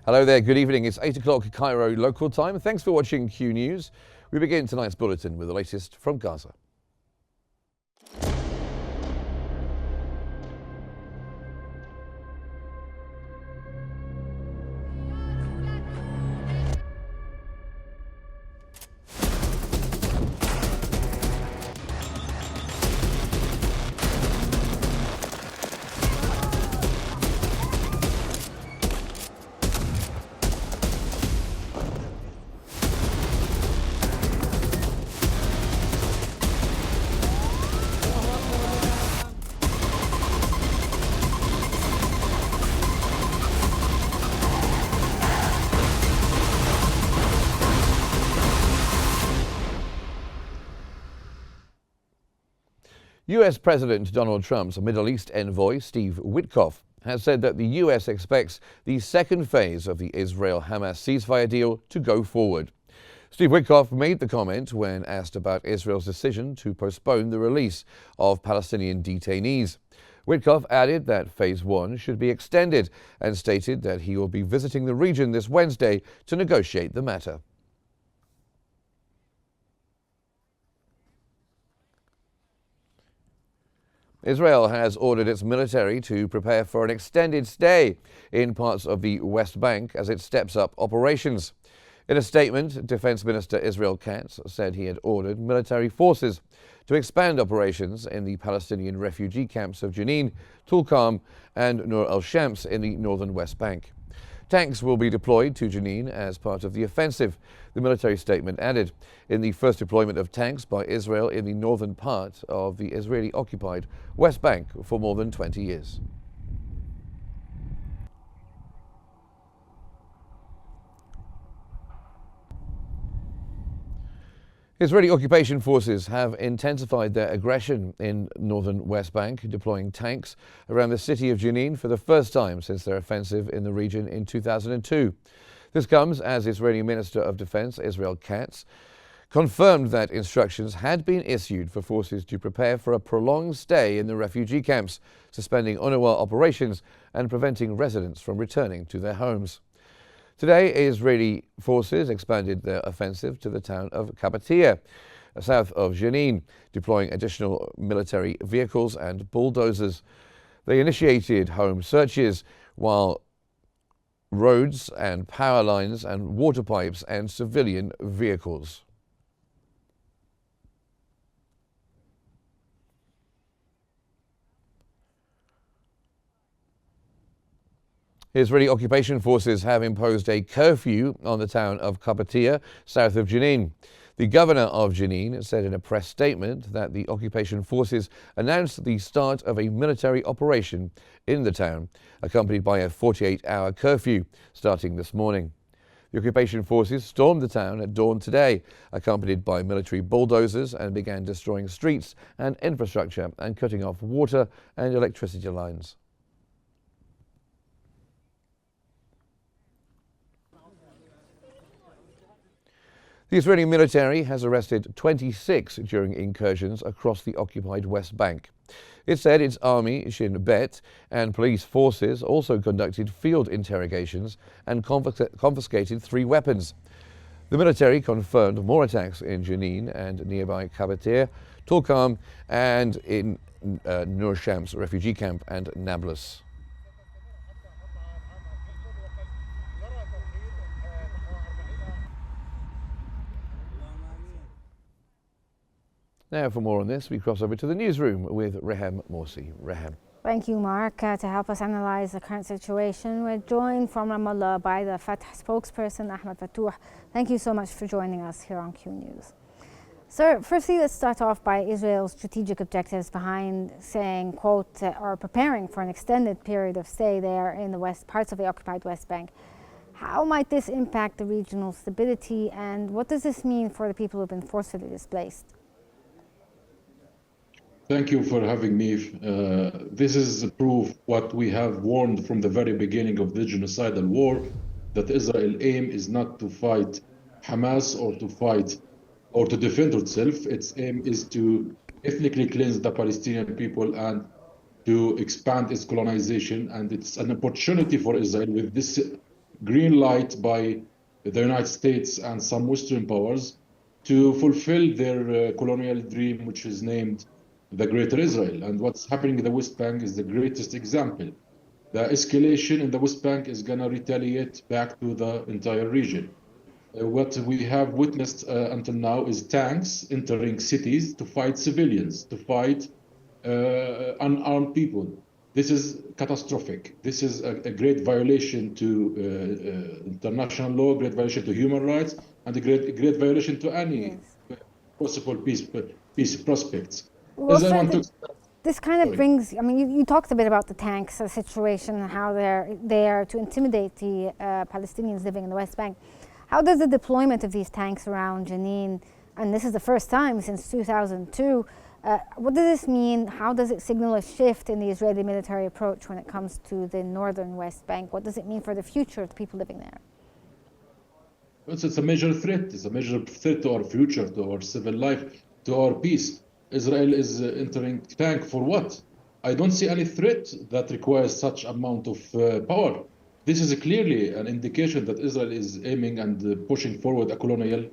Hello there, good evening. It's 8 o'clock Cairo local time. Thanks for watching Q News. We begin tonight's bulletin with the latest from Gaza. US President Donald Trump's Middle East envoy, Steve Witkoff, has said that the US expects the second phase of the Israel-Hamas ceasefire deal to go forward. Steve Witkoff made the comment when asked about Israel's decision to postpone the release of Palestinian detainees. Witkoff added that Phase 1 should be extended and stated that he will be visiting the region this Wednesday to negotiate the matter. Israel has ordered its military to prepare for an extended stay in parts of the West Bank as it steps up operations. In a statement, Defense Minister Israel Katz said he had ordered military forces to expand operations in the Palestinian refugee camps of Jenin, Tulkarm and Nur al-Shams in the northern West Bank. Tanks will be deployed to Jenin as part of the offensive, the military statement added, in the first deployment of tanks by Israel in the northern part of the Israeli-occupied West Bank for more than 20 years. Israeli occupation forces have intensified their aggression in northern West Bank, deploying tanks around the city of Jenin for the first time since their offensive in the region in 2002. This comes as Israeli Minister of Defense Israel Katz confirmed that instructions had been issued for forces to prepare for a prolonged stay in the refugee camps, suspending UNRWA operations and preventing residents from returning to their homes. Today, Israeli forces expanded their offensive to the town of Qabatia, south of Jenin, deploying additional military vehicles and bulldozers. They initiated home searches while roads and power lines and water pipes and civilian vehicles. Israeli occupation forces have imposed a curfew on the town of Qabatia, south of Jenin. The governor of Jenin said in a press statement that the occupation forces announced the start of a military operation in the town, accompanied by a 48-hour curfew starting this morning. The occupation forces stormed the town at dawn today, accompanied by military bulldozers, and began destroying streets and infrastructure and cutting off water and electricity lines. The Israeli military has arrested 26 during incursions across the occupied West Bank. It said its army, Shin Bet, and police forces also conducted field interrogations and confiscated 3 weapons. The military confirmed more attacks in Jenin and nearby Qabatia, Tulkarm, and in Nur Shams refugee camp and Nablus. Now, for more on this, we cross over to the newsroom with Rehem Morsi. Rehem. Thank you, Mark. To help us analyze the current situation, we're joined from Ramallah by the Fatah spokesperson, Ahmed Fatouh. Thank you so much for joining us here on Q News. Sir, firstly, let's start off by Israel's strategic objectives behind saying, quote, or preparing for an extended period of stay there in the parts of the occupied West Bank. How might this impact the regional stability, and what does this mean for the people who have been forcibly displaced? Thank you for having me. This is proof what we have warned from the very beginning of the genocidal war, that Israel's aim is not to fight Hamas or to fight or to defend itself. Its aim is to ethnically cleanse the Palestinian people and to expand its colonization. And it's an opportunity for Israel with this green light by the United States and some Western powers to fulfill their colonial dream, which is named the Greater Israel. And what's happening in the West Bank is the greatest example. The escalation in the West Bank is going to retaliate back to the entire region. What we have witnessed until now is tanks entering cities to fight civilians, to fight unarmed people. This is catastrophic. This is a great violation to international law, great violation to human rights, and a great violation to any possible peace prospects. Well, this kind of brings, I mean, you talked a bit about the tanks situation and how they're there to intimidate the Palestinians living in the West Bank. How does the deployment of these tanks around Jenin, and this is the first time since 2002, what does this mean? How does it signal a shift in the Israeli military approach when it comes to the northern West Bank? What does it mean for the future of the people living there? It's a major threat. It's a major threat to our future, to our civil life, to our peace. Israel is entering tank for what? I don't see any threat that requires such amount of power. This is clearly an indication that Israel is aiming and pushing forward a colonial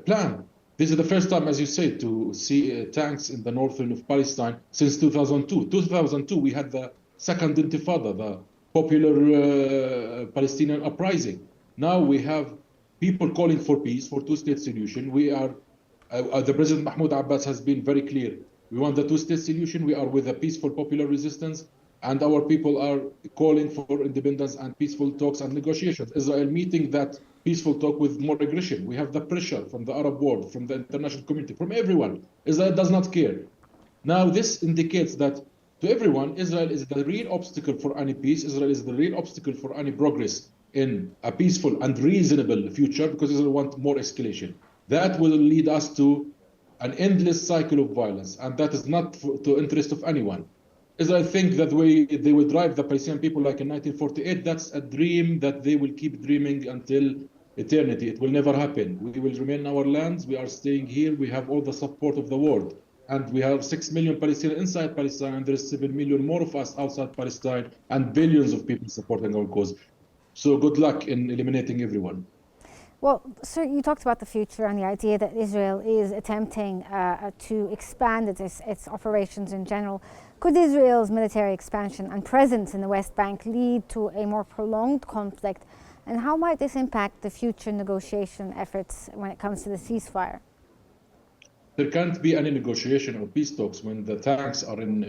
plan. This is the first time, as you say, to see tanks in the northern of Palestine since 2002. 2002, we had the second Intifada, the popular Palestinian uprising. Now we have people calling for peace, for two-state solution. We are, the President Mahmoud Abbas has been very clear. We want the two-state solution. We are with a peaceful popular resistance, and our people are calling for independence and peaceful talks and negotiations. Israel meeting that peaceful talk with more aggression. We have the pressure from the Arab world, from the international community, from everyone. Israel does not care. Now this indicates that to everyone, Israel is the real obstacle for any peace. Israel is the real obstacle for any progress in a peaceful and reasonable future, because Israel wants more escalation. That will lead us to an endless cycle of violence, and that is not to interest of anyone. Israel think that they will drive the Palestinian people like in 1948. That's a dream that they will keep dreaming until eternity. It will never happen. We will remain in our lands. We are staying here. We have all the support of the world. And we have 6 million Palestinians inside Palestine, and there is 7 million more of us outside Palestine, and billions of people supporting our cause. So good luck in eliminating everyone. Well, sir, you talked about the future and the idea that Israel is attempting to expand its operations in general. Could Israel's military expansion and presence in the West Bank lead to a more prolonged conflict? And how might this impact the future negotiation efforts when it comes to the ceasefire? There can't be any negotiation or peace talks when the tanks are in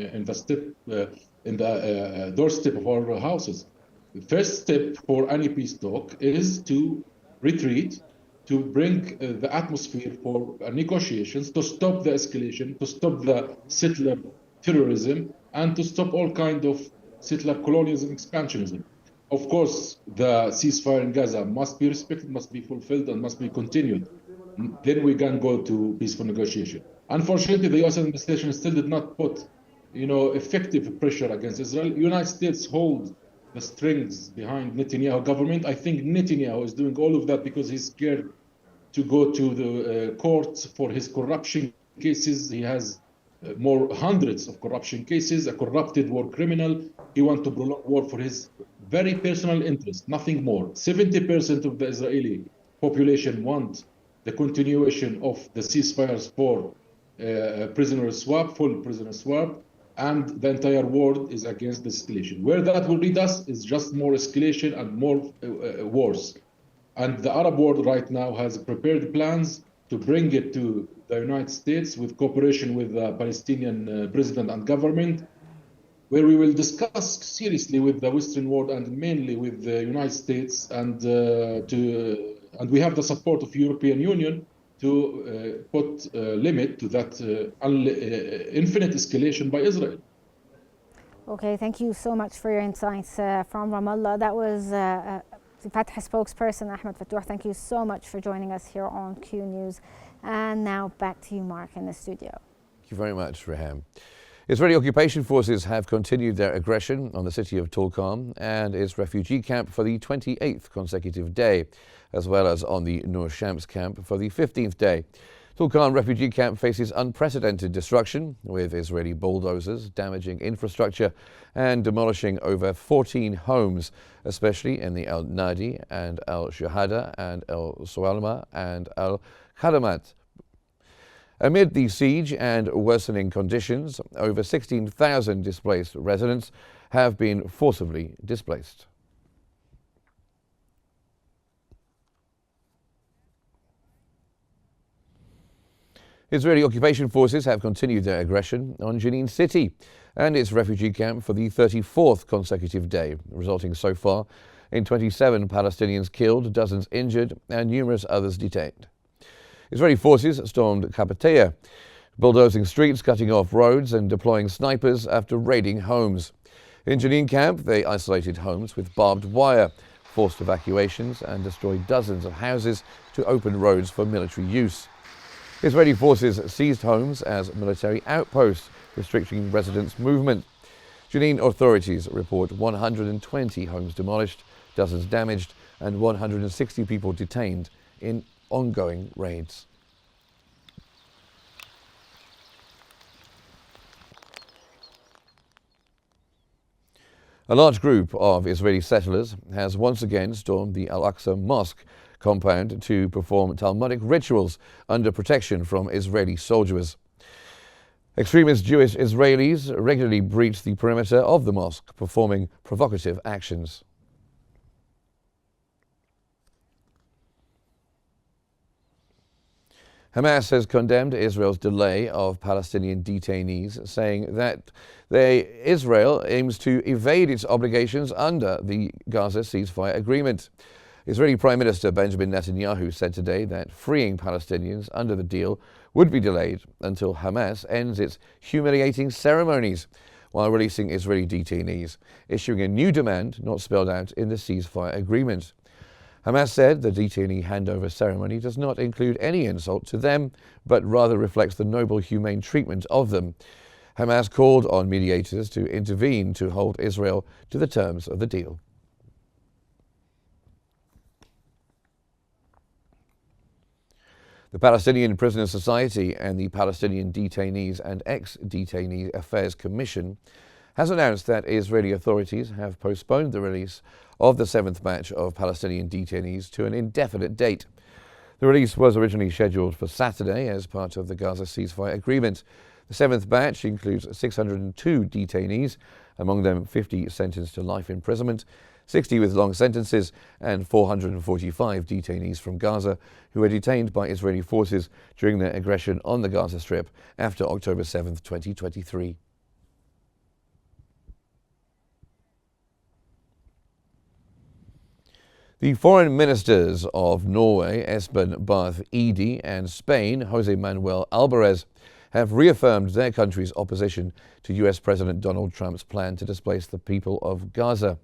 the doorstep of our houses. The first step for any peace talk is to retreat, to bring the atmosphere for negotiations, to stop the escalation, to stop the settler terrorism, and to stop all kind of settler colonialism, expansionism. Of course, the ceasefire in Gaza must be respected, must be fulfilled, and must be continued. Then we can go to peaceful negotiation. Unfortunately, the U.S. administration still did not put, effective pressure against Israel. United States hold the strings behind Netanyahu government. I think Netanyahu is doing all of that because he's scared to go to the courts for his corruption cases. He has hundreds of corruption cases, a corrupted war criminal. He wants to prolong war for his very personal interest, nothing more. 70% of the Israeli population want the continuation of the ceasefires for prisoner swap, full prisoner swap, and the entire world is against the escalation. Where that will lead us is just more escalation and more wars. And the Arab world right now has prepared plans to bring it to the United States with cooperation with the Palestinian president and government, where we will discuss seriously with the Western world and mainly with the United States, and we have the support of European Union to put a limit to that infinite escalation by Israel. Okay, thank you so much for your insights from Ramallah. That was the Fatah spokesperson, Ahmed Fatouh. Thank you so much for joining us here on Q News. And now back to you, Mark, in the studio. Thank you very much, Reham. Israeli occupation forces have continued their aggression on the city of Tulkarm and its refugee camp for the 28th consecutive day, as well as on the Nur Shams camp for the 15th day. Tulkarm refugee camp faces unprecedented destruction, with Israeli bulldozers damaging infrastructure and demolishing over 14 homes, especially in the El Nadi and El Shahada and El Sualma and El Khadamat. Amid the siege and worsening conditions, over 16,000 displaced residents have been forcibly displaced. Israeli occupation forces have continued their aggression on Jenin city and its refugee camp for the 34th consecutive day, resulting so far in 27 Palestinians killed, dozens injured, and numerous others detained. Israeli forces stormed Kabatea, bulldozing streets, cutting off roads, and deploying snipers after raiding homes. In Jenin camp, they isolated homes with barbed wire, forced evacuations, and destroyed dozens of houses to open roads for military use. Israeli forces seized homes as military outposts, restricting residents' movement. Jenin authorities report 120 homes demolished, dozens damaged, and 160 people detained in ongoing raids. A large group of Israeli settlers has once again stormed the Al-Aqsa Mosque compound to perform Talmudic rituals under protection from Israeli soldiers. Extremist Jewish Israelis regularly breach the perimeter of the mosque, performing provocative actions. Hamas has condemned Israel's delay of Palestinian detainees, saying that Israel aims to evade its obligations under the Gaza ceasefire agreement. Israeli Prime Minister Benjamin Netanyahu said today that freeing Palestinians under the deal would be delayed until Hamas ends its humiliating ceremonies while releasing Israeli detainees, issuing a new demand not spelled out in the ceasefire agreement. Hamas said the detainee handover ceremony does not include any insult to them, but rather reflects the noble, humane treatment of them. Hamas called on mediators to intervene to hold Israel to the terms of the deal. The Palestinian Prisoners Society and the Palestinian Detainees and Ex-Detainees Affairs Commission has announced that Israeli authorities have postponed the release of the 7th batch of Palestinian detainees to an indefinite date. The release was originally scheduled for Saturday as part of the Gaza ceasefire agreement. The 7th batch includes 602 detainees, among them 50 sentenced to life imprisonment, 60 with long sentences, and 445 detainees from Gaza who were detained by Israeli forces during their aggression on the Gaza Strip after October 7, 2023. The foreign ministers of Norway, Espen Barth Eide, and Spain, Jose Manuel Alvarez, have reaffirmed their country's opposition to US President Donald Trump's plan to displace the people of Gaza.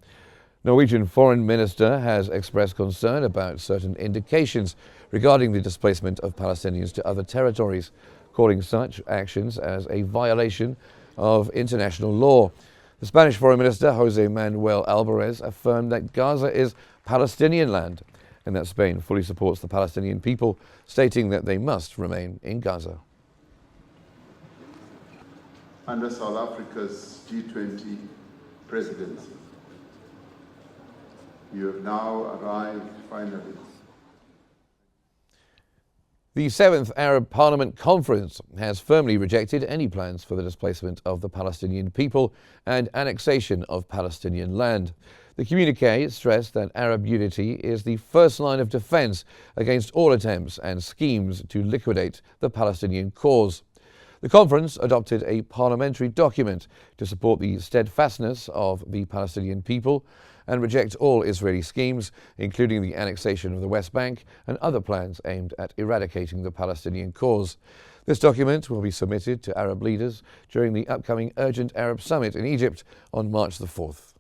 Norwegian Foreign Minister has expressed concern about certain indications regarding the displacement of Palestinians to other territories, calling such actions as a violation of international law. The Spanish Foreign Minister, Jose Manuel Alvarez, affirmed that Gaza is Palestinian land and that Spain fully supports the Palestinian people, stating that they must remain in Gaza. Under South Africa's G20 presidency, you have now arrived finally. The 7th Arab Parliament Conference has firmly rejected any plans for the displacement of the Palestinian people and annexation of Palestinian land. The communiqué stressed that Arab unity is the first line of defense against all attempts and schemes to liquidate the Palestinian cause. The conference adopted a parliamentary document to support the steadfastness of the Palestinian people and reject all Israeli schemes, including the annexation of the West Bank and other plans aimed at eradicating the Palestinian cause. This document will be submitted to Arab leaders during the upcoming Urgent Arab Summit in Egypt on March the 4th.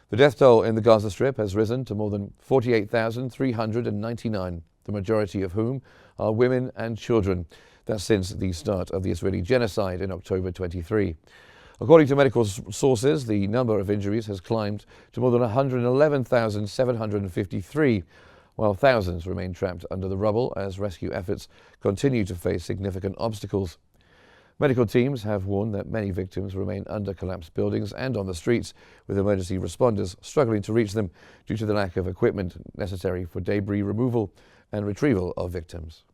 The death toll in the Gaza Strip has risen to more than 48,399, the majority of whom are women and children. That's since the start of the Israeli genocide in October 23. According to medical sources, the number of injuries has climbed to more than 111,753, while thousands remain trapped under the rubble as rescue efforts continue to face significant obstacles. Medical teams have warned that many victims remain under collapsed buildings and on the streets, with emergency responders struggling to reach them due to the lack of equipment necessary for debris removal and retrieval of victims.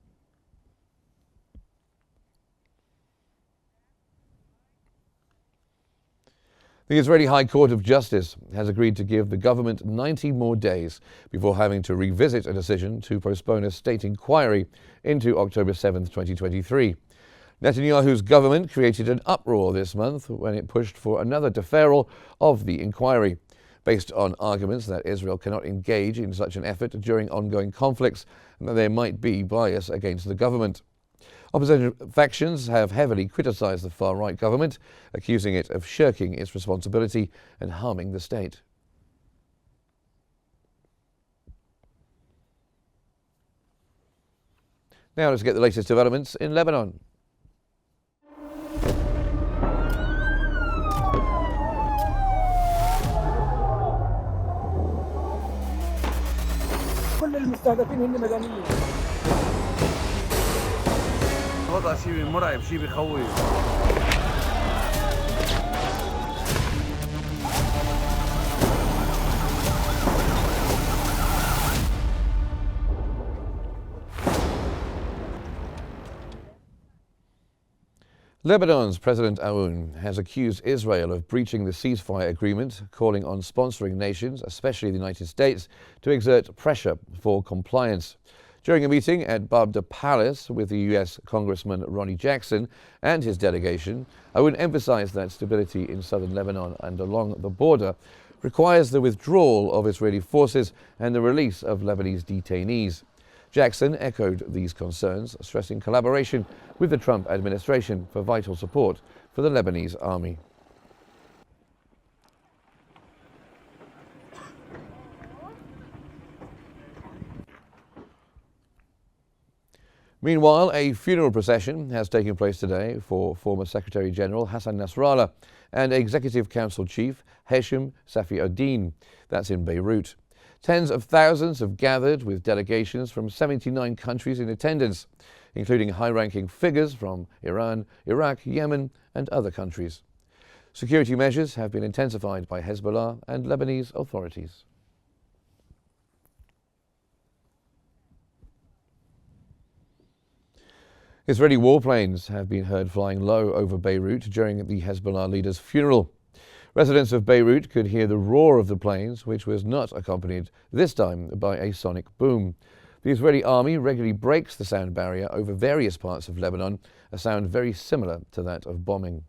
The Israeli High Court of Justice has agreed to give the government 90 more days before having to revisit a decision to postpone a state inquiry into October 7, 2023. Netanyahu's government created an uproar this month when it pushed for another deferral of the inquiry, based on arguments that Israel cannot engage in such an effort during ongoing conflicts and that there might be bias against the government. Opposition factions have heavily criticized the far-right government, accusing it of shirking its responsibility and harming the state. Now let's get the latest developments in Lebanon. كل المستهدفين هن مدنيين. وضع شيء مرعب، شيء بخوف. Lebanon's President Aoun has accused Israel of breaching the ceasefire agreement, calling on sponsoring nations, especially the United States, to exert pressure for compliance. During a meeting at Babda Palace with the U.S. Congressman Ronnie Jackson and his delegation, Aoun emphasized that stability in southern Lebanon and along the border requires the withdrawal of Israeli forces and the release of Lebanese detainees. Jackson echoed these concerns, stressing collaboration with the Trump administration for vital support for the Lebanese army. Meanwhile, a funeral procession has taken place today for former Secretary General Hassan Nasrallah and Executive Council Chief Hesham Safi-Oddin. That's in Beirut. Tens of thousands have gathered with delegations from 79 countries in attendance, including high-ranking figures from Iran, Iraq, Yemen, and other countries. Security measures have been intensified by Hezbollah and Lebanese authorities. Israeli warplanes have been heard flying low over Beirut during the Hezbollah leader's funeral. Residents of Beirut could hear the roar of the planes, which was not accompanied this time by a sonic boom. The Israeli army regularly breaks the sound barrier over various parts of Lebanon, a sound very similar to that of bombing.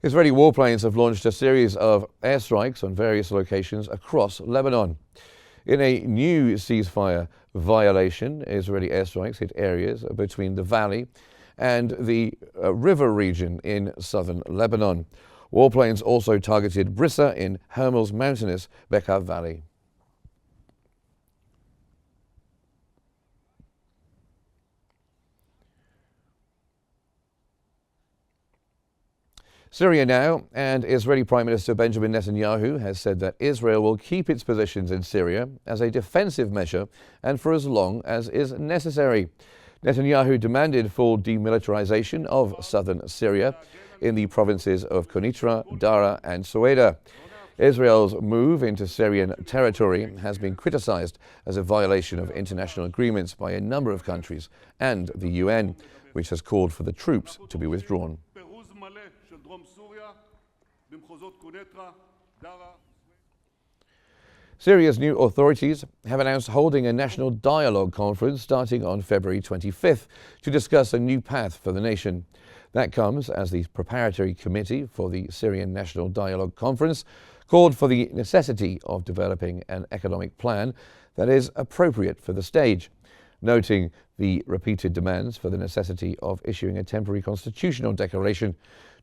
Israeli warplanes have launched a series of airstrikes on various locations across Lebanon. In a new ceasefire violation, Israeli airstrikes hit areas between the valley and the river region in southern Lebanon. Warplanes also targeted Brissa in Hermel's mountainous Bekaa Valley. Syria now, and Israeli Prime Minister Benjamin Netanyahu has said that Israel will keep its positions in Syria as a defensive measure and for as long as is necessary. Netanyahu demanded full demilitarization of southern Syria in the provinces of Qunews, Dara and Sueda. Israel's move into Syrian territory has been criticized as a violation of international agreements by a number of countries and the UN, which has called for the troops to be withdrawn. Syria's new authorities have announced holding a national dialogue conference starting on February 25th to discuss a new path for the nation. That comes as the preparatory committee for the Syrian National Dialogue Conference called for the necessity of developing an economic plan that is appropriate for the stage, noting the repeated demands for the necessity of issuing a temporary constitutional declaration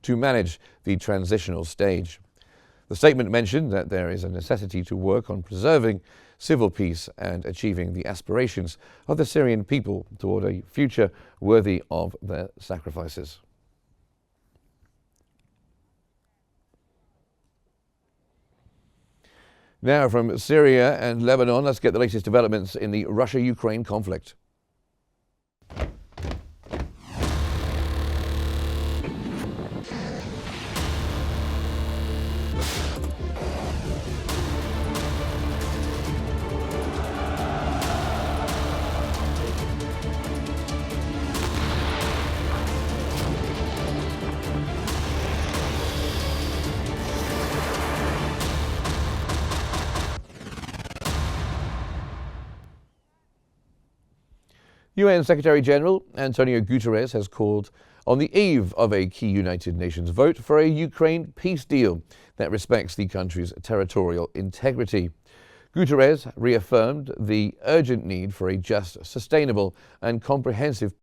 to manage the transitional stage. The statement mentioned that there is a necessity to work on preserving civil peace and achieving the aspirations of the Syrian people toward a future worthy of their sacrifices. Now from Syria and Lebanon, let's get the latest developments in the Russia-Ukraine conflict. UN Secretary-General Antonio Guterres has called on the eve of a key United Nations vote for a Ukraine peace deal that respects the country's territorial integrity. Guterres reaffirmed the urgent need for a just, sustainable and comprehensive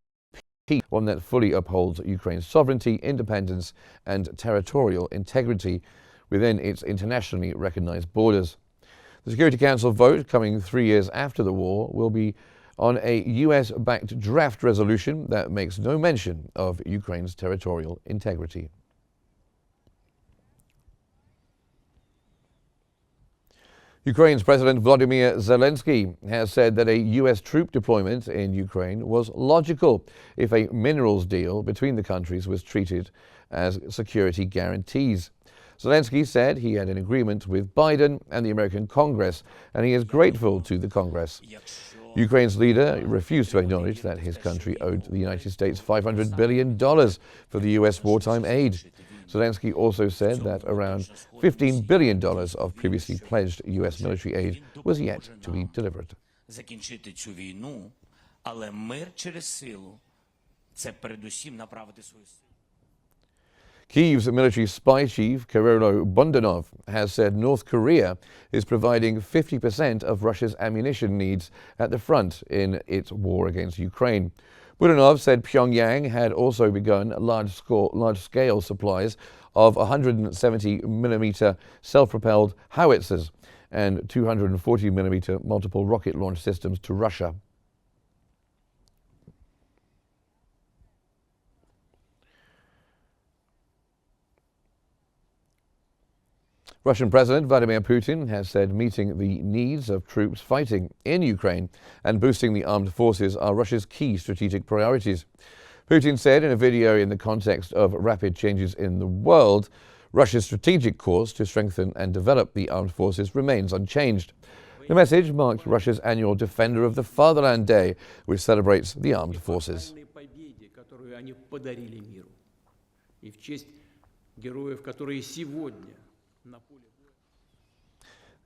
peace, one that fully upholds Ukraine's sovereignty, independence and territorial integrity within its internationally recognized borders. The Security Council vote, coming 3 years after the war, will be on a US-backed draft resolution that makes no mention of Ukraine's territorial integrity. Ukraine's President Volodymyr Zelensky has said that a US troop deployment in Ukraine was logical if a minerals deal between the countries was treated as security guarantees. Zelensky said he had an agreement with Biden and the American Congress, and he is grateful to the Congress. Ukraine's leader refused to acknowledge that his country owed the United States $500 billion for the US wartime aid. Zelensky also said that around $15 billion of previously pledged US military aid was yet to be delivered. Kyiv's military spy chief, Kirill Bundanov, has said North Korea is providing 50% of Russia's ammunition needs at the front in its war against Ukraine. Bundanov said Pyongyang had also begun large-scale supplies of 170mm self-propelled howitzers and 240mm multiple rocket launch systems to Russia. Russian President Vladimir Putin has said meeting the needs of troops fighting in Ukraine and boosting the armed forces are Russia's key strategic priorities. Putin said in a video in the context of rapid changes in the world, Russia's strategic course to strengthen and develop the armed forces remains unchanged. The message marked Russia's annual Defender of the Fatherland Day, which celebrates the armed forces.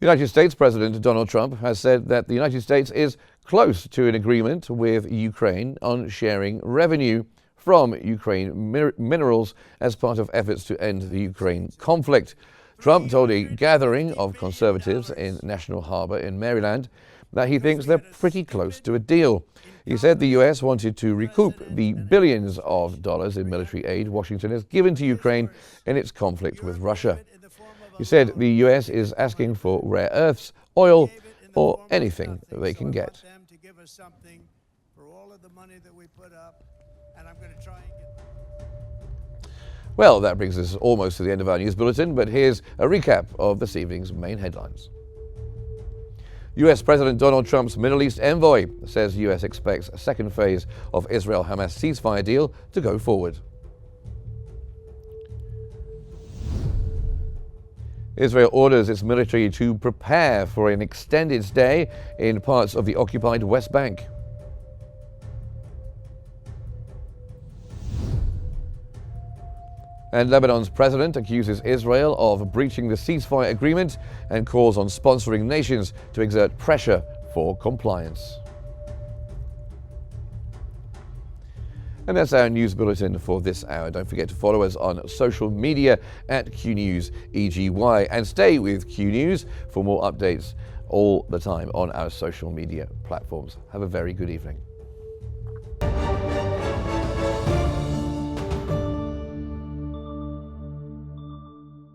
The United States President Donald Trump has said that the United States is close to an agreement with Ukraine on sharing revenue from Ukraine minerals as part of efforts to end the Ukraine conflict. Trump told a gathering of conservatives in National Harbor in Maryland that he thinks they're pretty close to a deal. He said the U.S. wanted to recoup the billions of dollars in military aid Washington has given to Ukraine in its conflict with Russia. He said the U.S. is asking for rare earths, oil, or anything they can get. Well, that brings us almost to the end of our news bulletin, but here's a recap of this evening's main headlines. U.S. President Donald Trump's Middle East envoy says U.S. expects a second phase of Israel-Hamas ceasefire deal to go forward. Israel orders its military to prepare for an extended stay in parts of the occupied West Bank. And Lebanon's president accuses Israel of breaching the ceasefire agreement and calls on sponsoring nations to exert pressure for compliance. And that's our news bulletin for this hour. Don't forget to follow us on social media at Qnews EGY and stay with Qnews for more updates all the time on our social media platforms. Have a very good evening.